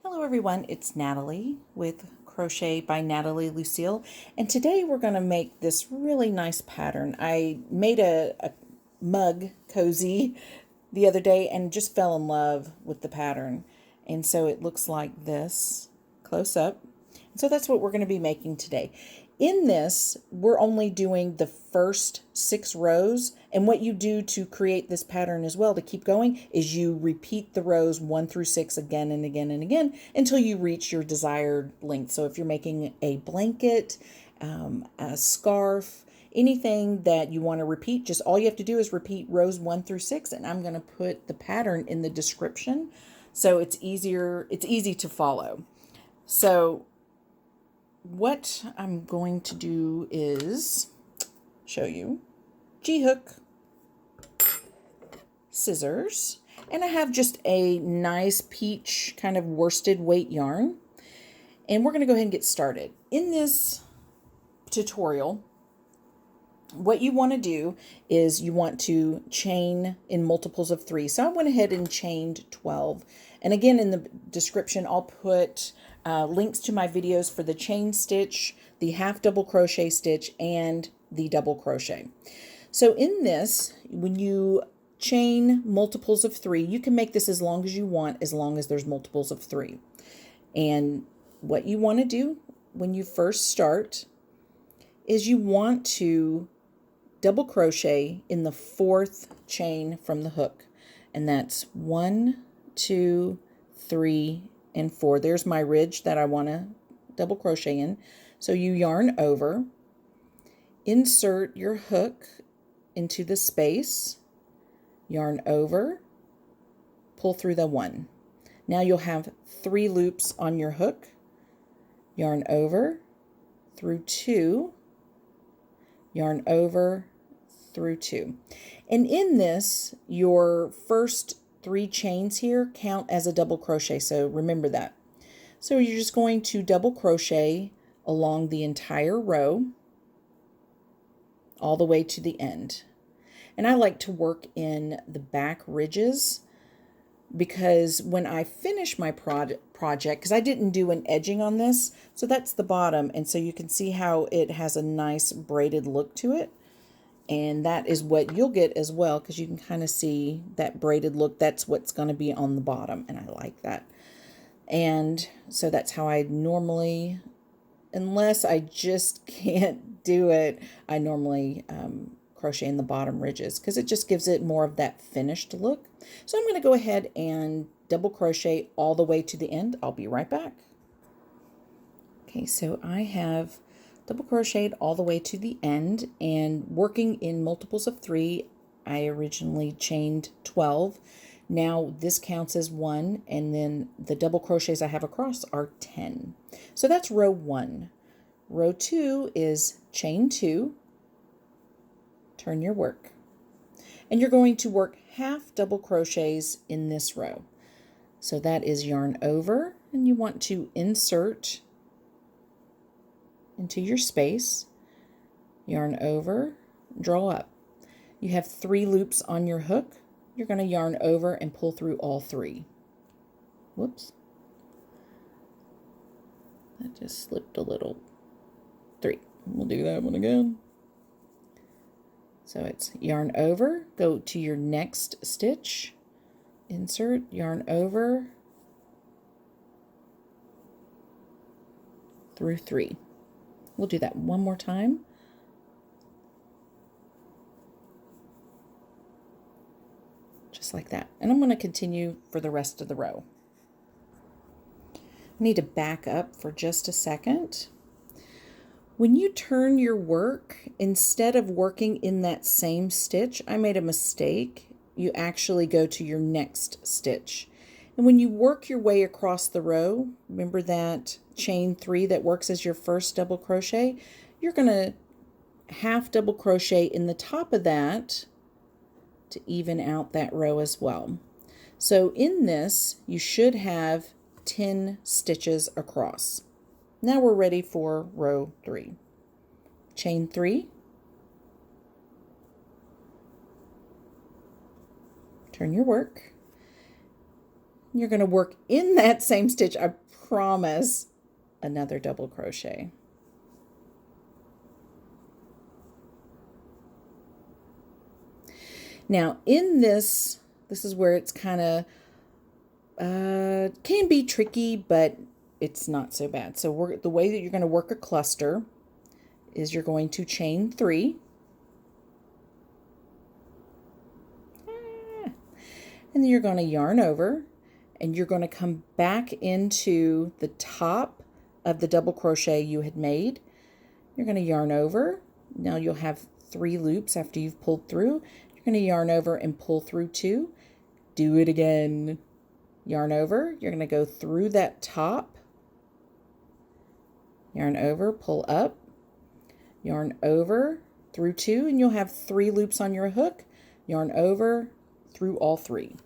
Hello everyone, it's Natalie with Crochet by NatalieLucille, and today we're going to make this really nice pattern. I made a mug cozy the other day and just fell in love with the pattern, and so it looks like this close up. So that's what we're going to be making today. In this, we're only doing the first 6 rows, and what you do to create this pattern as well to keep going is you repeat the rows 1 through 6 again and again and again until you reach your desired length. So if you're making a blanket, a scarf, anything that you want to repeat, just all you have to do is repeat rows 1 through 6, and I'm going to put the pattern in the description so it's easy to follow. So what I'm going to do is show you G-hook, scissors, and I have just a nice peach kind of worsted weight yarn. And we're going to go ahead and get started. In this tutorial, what you want to do is you want to chain in multiples of 3. So I went ahead and chained 12. And again, in the description, I'll put links to my videos for the chain stitch, the half double crochet stitch, and the double crochet. So in this, when you chain multiples of 3, you can make this as long as you want, as long as there's multiples of 3. And what you want to do when you first start is you want to double crochet in the 4th chain from the hook, and that's 1, 2, 3, and 4. There's my ridge that I want to double crochet in. So you yarn over, insert your hook into the space, yarn over, pull through the 1. Now you'll have 3 loops on your hook, yarn over through 2, yarn over through 2. And in this, your first 3 chains here count as a double crochet, so remember that. So you're just going to double crochet along the entire row all the way to the end. And I like to work in the back ridges because when I finish my project, because I didn't do an edging on this, so that's the bottom, and so you can see how it has a nice braided look to it. And that is what you'll get as well, because you can kind of see that braided look. That's what's going to be on the bottom, and I like that. And so that's how I normally, unless I just can't do it, I normally crochet in the bottom ridges because it just gives it more of that finished look. So I'm going to go ahead and double crochet all the way to the end. I'll be right back. Okay, so I have double crocheted all the way to the end, and working in multiples of 3, I originally chained 12. Now this counts as 1, and then the double crochets I have across are 10. So that's row 1. Row 2 is chain 2, turn your work, and you're going to work half double crochets in this row. So that is yarn over, and you want to insert into your space, yarn over, draw up. You have 3 loops on your hook. You're going to yarn over and pull through all 3. Whoops. That just slipped a little. 3. We'll do that one again. So it's yarn over, go to your next stitch, insert, yarn over, through 3. We'll do that one more time. Just like that. And I'm going to continue for the rest of the row. I need to back up for just a second. When you turn your work, instead of working in that same stitch, I made a mistake. You actually go to your next stitch. And when you work your way across the row, remember that chain 3 that works as your first double crochet, you're going to half double crochet in the top of that to even out that row as well. So in this, you should have 10 stitches across. Now we're ready for row 3. Chain 3, turn your work, You're going to work in that same stitch, I promise, another double crochet. Now in this is where it's kind of can be tricky, but it's not so bad. So the way that you're going to work a cluster is you're going to chain 3. And then you're going to yarn over, and you're going to come back into the top of the double crochet you had made. You're going to yarn over. Now you'll have 3 loops after you've pulled through. You're going to yarn over and pull through 2. Do it again. Yarn over. You're going to go through that top. Yarn over, pull up. Yarn over through 2, and you'll have 3 loops on your hook. Yarn over through all 3.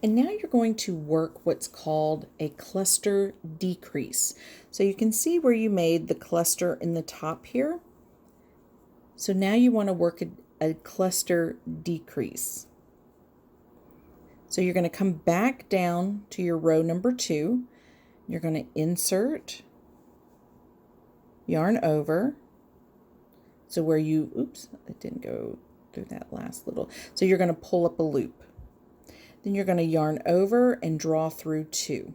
And now you're going to work what's called a cluster decrease. So you can see where you made the cluster in the top here. So now you want to work a cluster decrease. So you're going to come back down to your row number 2. You're going to insert, yarn over. So where you, oops, it didn't go through that last little. So you're going to pull up a loop. Then you're going to yarn over and draw through 2.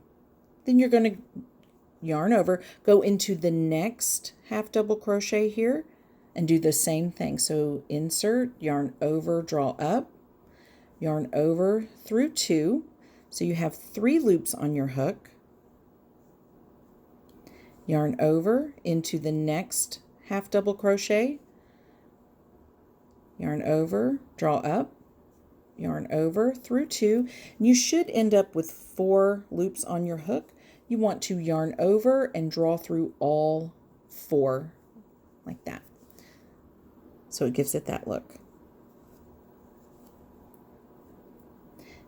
Then you're going to yarn over, go into the next half double crochet here and do the same thing. So insert, yarn over, draw up, yarn over through 2. So you have 3 loops on your hook. Yarn over into the next half double crochet, yarn over, draw up, yarn over through 2, and you should end up with 4 loops on your hook. You want to yarn over and draw through all 4 like that. So it gives it that look.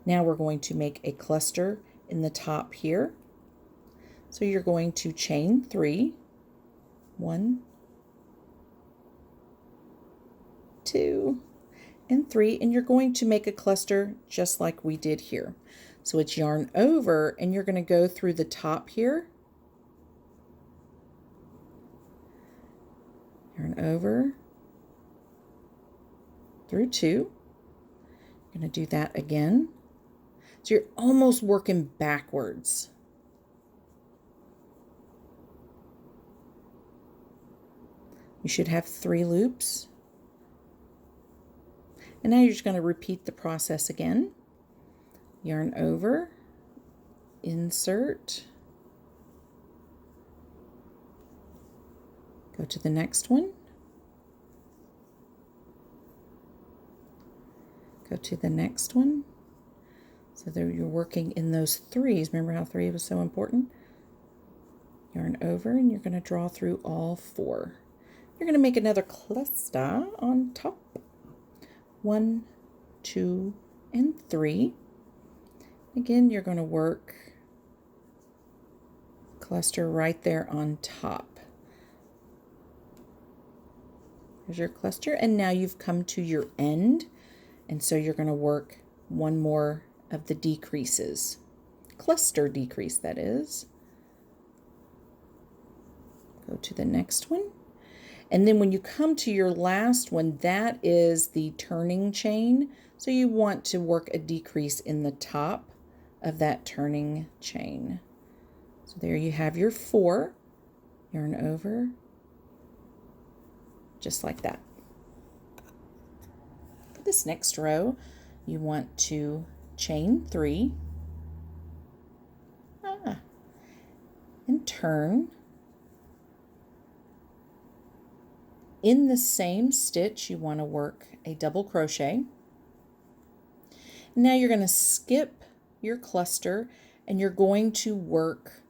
Now we're going to make a cluster in the top here. So you're going to chain 3, 1, 2, and 3, and you're going to make a cluster just like we did here. So it's yarn over, and you're going to go through the top here, yarn over through 2. You're going to do that again. So you're almost working backwards. You should have 3 loops. And now you're just going to repeat the process again. Yarn over, insert, go to the next one, go to the next one. So there you're working in those 3s. Remember how 3 was so important? Yarn over, and you're going to draw through all 4. You're going to make another cluster on top. 1, 2, and 3. Again, you're going to work cluster right there on top. There's your cluster, and now you've come to your end, and so you're going to work 1 more of the decreases. Cluster decrease, that is. Go to the next one. And then when you come to your last one, that is the turning chain. So you want to work a decrease in the top of that turning chain. So there you have your 4. Yarn over, just like that. For this next row, you want to chain 3 and turn. In the same stitch, you want to work a double crochet. Now you're going to skip your cluster, and you're going to work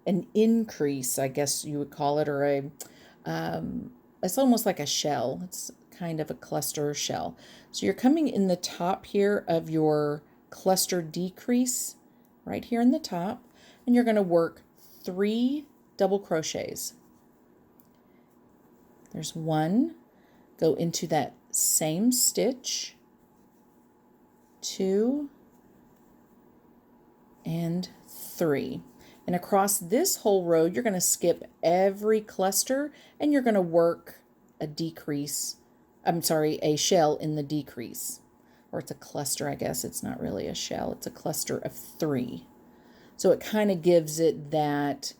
an increase, I guess you would call it, or it's almost like a shell. It's kind of a cluster shell. So you're coming in the top here of your cluster decrease, right here in the top, and you're going to work 3 double crochets. There's 1, go into that same stitch, 2 and 3. And across this whole row, you're going to skip every cluster and you're going to work a shell in the decrease. Or it's a cluster, I guess. It's not really a shell. It's a cluster of 3. So it kind of gives it that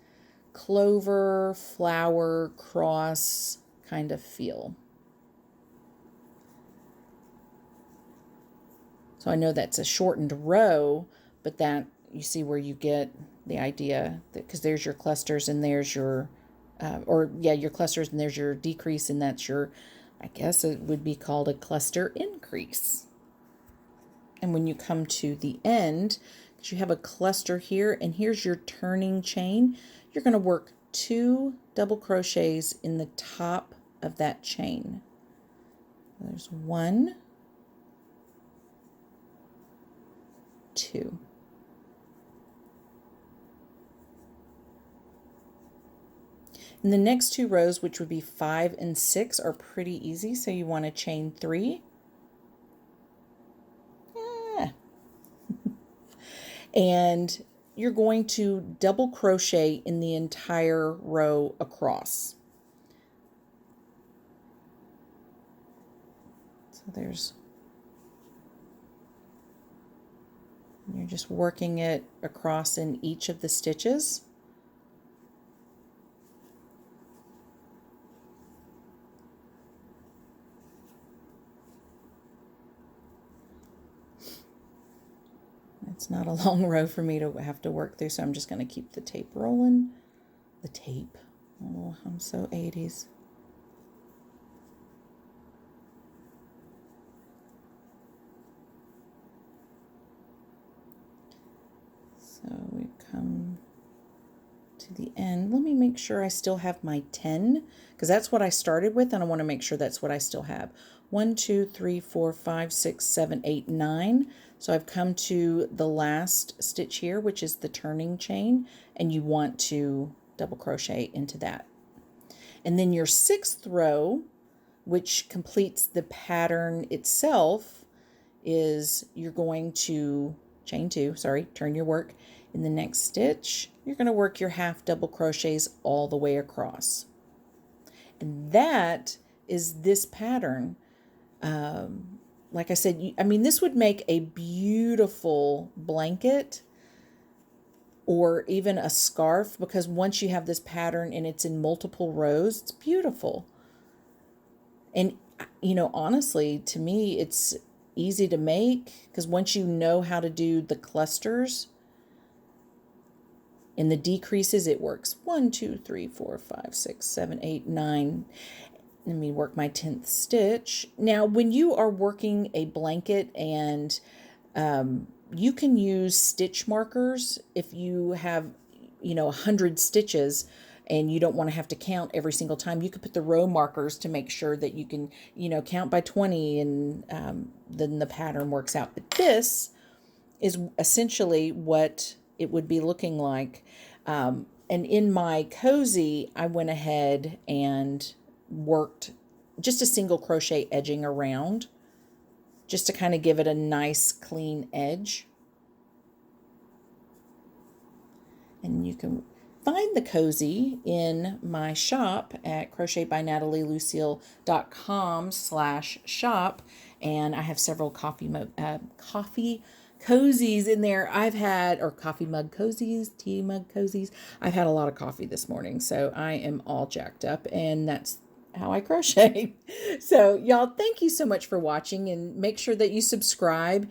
clover, flower, cross kind of feel. So I know that's a shortened row, but that you see where you get the idea, that because there's your clusters and there's your, your clusters and there's your decrease, and that's your, I guess it would be called a cluster increase. And when you come to the end, because you have a cluster here and here's your turning chain, you're going to work 2 double crochets in the top of that chain. There's 1, 2. And the next 2 rows, which would be 5 and 6, are pretty easy, so you want to chain 3. And you're going to double crochet in the entire row across. So you're just working it across in each of the stitches. It's not a long row for me to have to work through, so I'm just going to keep the tape rolling. The tape. Oh, I'm so 80s. So we come to the end. Let me make sure I still have my 10, because that's what I started with, and I want to make sure that's what I still have. 1, 2, 3, 4, 5, 6, 7, 8, 9. So I've come to the last stitch here, which is the turning chain, and you want to double crochet into that. And then your 6th row, which completes the pattern itself, is you're going to chain 2, turn your work. In the next stitch, you're going to work your half double crochets all the way across. And that is this pattern. Like I said, this would make a beautiful blanket or even a scarf, because once you have this pattern and it's in multiple rows, it's beautiful. And, honestly, to me, it's easy to make, because once you know how to do the clusters and the decreases, it works. 1, 2, 3, 4, 5, 6, 7, 8, 9. Let me work my 10th stitch. Now, when you are working a blanket, and you can use stitch markers if you have, 100 stitches and you don't want to have to count every single time. You could put the row markers to make sure that you can, count by 20, and then the pattern works out. But this is essentially what it would be looking like. And in my cozy, I went ahead and worked just a single crochet edging around, just to kind of give it a nice clean edge. And you can find the cozy in my shop at crochetbynatalielucille.com/shop, and I have several coffee cozies in there. Or coffee mug cozies, tea mug cozies. I've had a lot of coffee this morning, so I am all jacked up, and that's how I crochet. So y'all, thank you so much for watching, and make sure that you subscribe.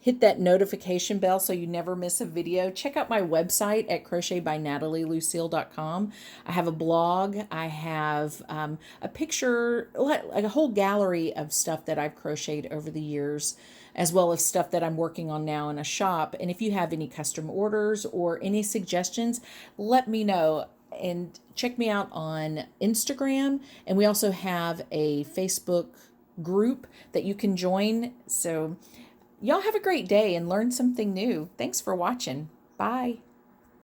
Hit that notification bell so you never miss a video. Check out my website at crochetbynatalielucille.com. I have a blog. I have a picture, like a whole gallery of stuff that I've crocheted over the years, as well as stuff that I'm working on now in a shop. And if you have any custom orders or any suggestions, let me know. And check me out on Instagram. And we also have a Facebook group that you can join. So y'all have a great day and learn something new. Thanks for watching. Bye.